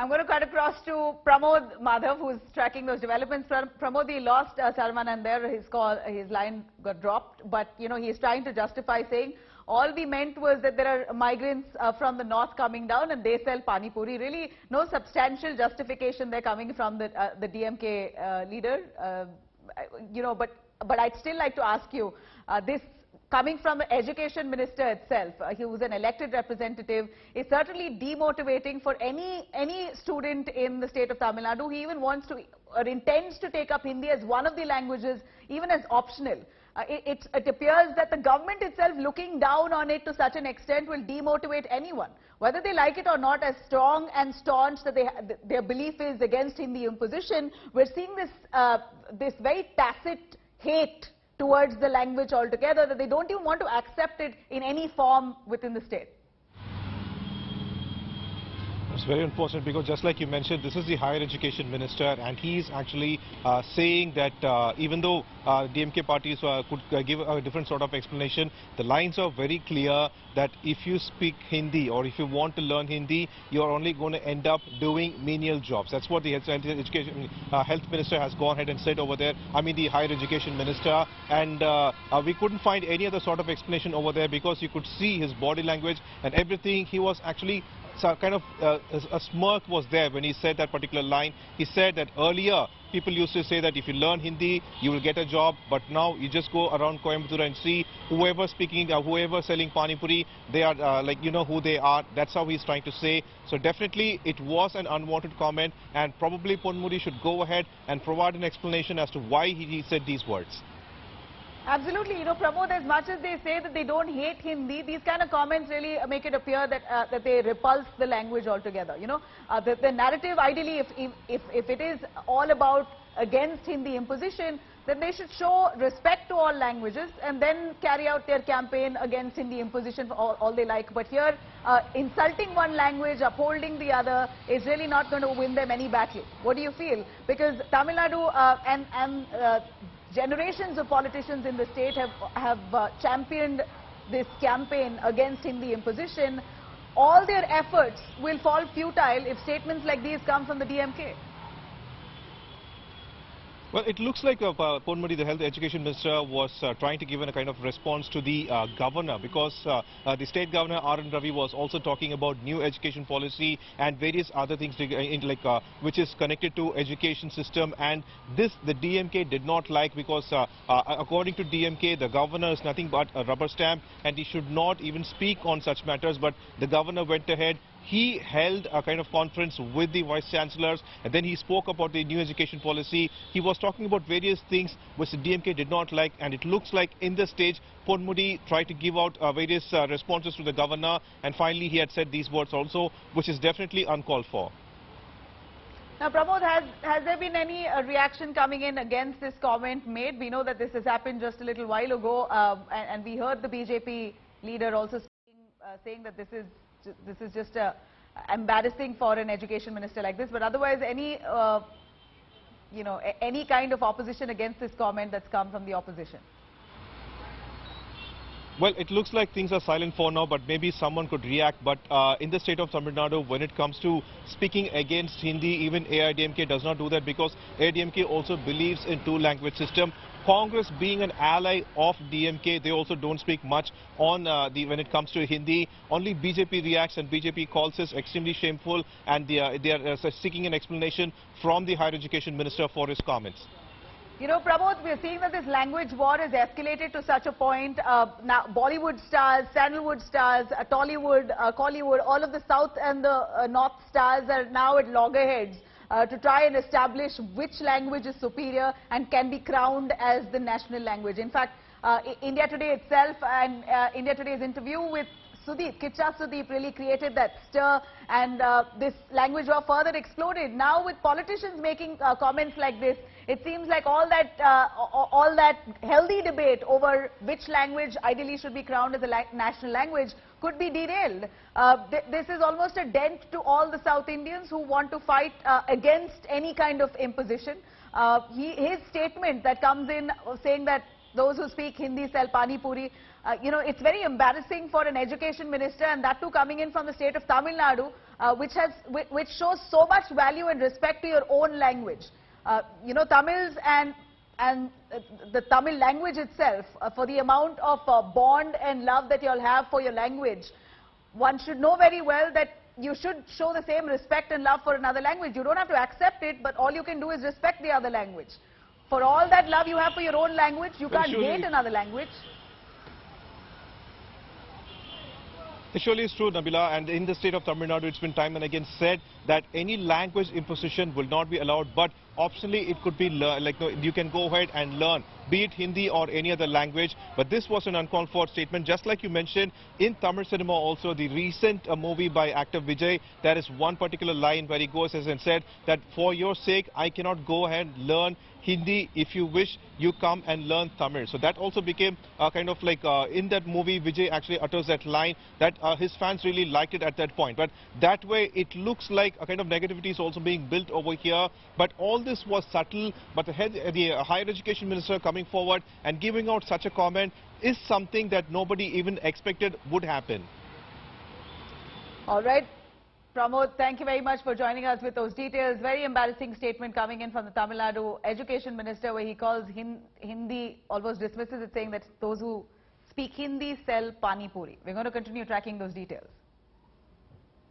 I'm going to cut across to Pramod Madhav, who's tracking those developments. Pramod, he lost Saravanan there. His line got dropped. But, you know, he's trying to justify saying all we meant was that there are migrants from the north coming down and they sell Pani-Puri. Really, no substantial justification there coming from the DMK leader. You know, but I'd still like to ask you, this coming from the education minister itself, he was an elected representative, is certainly demotivating for any student in the state of Tamil Nadu. He even wants to or intends to take up Hindi as one of the languages, even as optional. It appears that the government itself looking down on it to such an extent will demotivate anyone. Whether they like it or not, as strong and staunch that their belief is against Hindi imposition, we're seeing this very tacit hate towards the language altogether, that they don't even want to accept it in any form within the state. It's very unfortunate because, just like you mentioned, this is the higher education minister, and he's actually saying that even though DMK parties could give a different sort of explanation, the lines are very clear that if you speak Hindi or if you want to learn Hindi, you're only going to end up doing menial jobs. That's what the health minister has gone ahead and said over there. I mean, the higher education minister, and we couldn't find any other sort of explanation over there because you could see his body language and everything. He was actually kind of a smirk was there when he said that particular line. He said that earlier people used to say that if you learn Hindi, you will get a job, but now you just go around Coimbatore and see whoever speaking, whoever selling Pani-Puri, they are like, you know who they are. That's how he's trying to say. So definitely it was an unwanted comment, and probably Ponmudi should go ahead and provide an explanation as to why he said these words. Absolutely. You know, Pramod, as much as they say that they don't hate Hindi, these kind of comments really make it appear that that they repulse the language altogether. You know, the narrative, ideally, if it is all about against Hindi imposition, then they should show respect to all languages and then carry out their campaign against Hindi imposition for all they like. But here, insulting one language, upholding the other, is really not going to win them any battle. What do you feel? Because Tamil Nadu and generations of politicians in the state have championed this campaign against Hindi imposition. All their efforts will fall futile if statements like these come from the DMK. Well, it looks like Ponmudi, the health education minister, was trying to give a kind of response to the governor, because the state governor R.N. Ravi was also talking about new education policy and various other things which is connected to education system, and this the DMK did not like, because according to DMK, the governor is nothing but a rubber stamp and he should not even speak on such matters. But the governor went ahead. He held a kind of conference with the vice chancellors, and then he spoke about the new education policy. He was talking about various things which the DMK did not like, and it looks like in this stage Ponmudi tried to give out various responses to the governor, and finally he had said these words also, which is definitely uncalled for. Now, Pramod, has there been any reaction coming in against this comment made? We know that this has happened just a little while ago, and we heard the BJP leader also speaking, saying that this is just embarrassing for an education minister like this. But otherwise, any any kind of opposition against this comment that's come from the opposition? Well, it looks like things are silent for now, but maybe someone could react. But in the state of Tamil Nadu, when it comes to speaking against Hindi, even AIDMK does not do that, because AIDMK also believes in two-language system. Congress, being an ally of DMK, they also don't speak much on when it comes to Hindi. Only BJP reacts, and BJP calls this extremely shameful, and they are seeking an explanation from the higher education minister for his comments. You know, Pramod, we are seeing that this language war has escalated to such a point. Now, Bollywood stars, Sandalwood stars, Tollywood, Collywood, all of the South and the North stars are now at loggerheads to try and establish which language is superior and can be crowned as the national language. In fact, India Today itself and India Today's interview with Kicha Sudeep really created that stir, and this language war further exploded. Now, with politicians making comments like this, it seems like all that healthy debate over which language ideally should be crowned as a national language could be derailed. This is almost a dent to all the South Indians who want to fight against any kind of imposition. His statement that comes in saying that those who speak Hindi sell Pani-Puri, You know, it's very embarrassing for an education minister, and that too coming in from the state of Tamil Nadu, which shows so much value and respect to your own language. You know, Tamils and the Tamil language itself, for the amount of bond and love that you all have for your language, one should know very well that you should show the same respect and love for another language. You don't have to accept it, but all you can do is respect the other language. For all that love you have for your own language, you can't hate another language. It surely is true, Nabila, and in the state of Tamil Nadu, it's been time and again said that any language imposition will not be allowed, but optionally it could be you can go ahead and learn, be it Hindi or any other language. But this was an uncalled for statement. Just like you mentioned, in Tamil cinema also, the recent movie by actor Vijay, there is one particular line where he goes and said that for your sake, I cannot go ahead and learn Hindi. If you wish, you come and learn Tamil. So that also became kind of like in that movie, Vijay actually utters that line that his fans really liked it at that point. But that way, it looks like a kind of negativity is also being built over here. But all this was subtle. But the higher education minister coming forward and giving out such a comment is something that nobody even expected would happen. All right. Pramod, thank you very much for joining us with those details. Very embarrassing statement coming in from the Tamil Nadu Education Minister, where he calls Hindi, almost dismisses it, saying that those who speak Hindi sell Pani-Puri. We're going to continue tracking those details.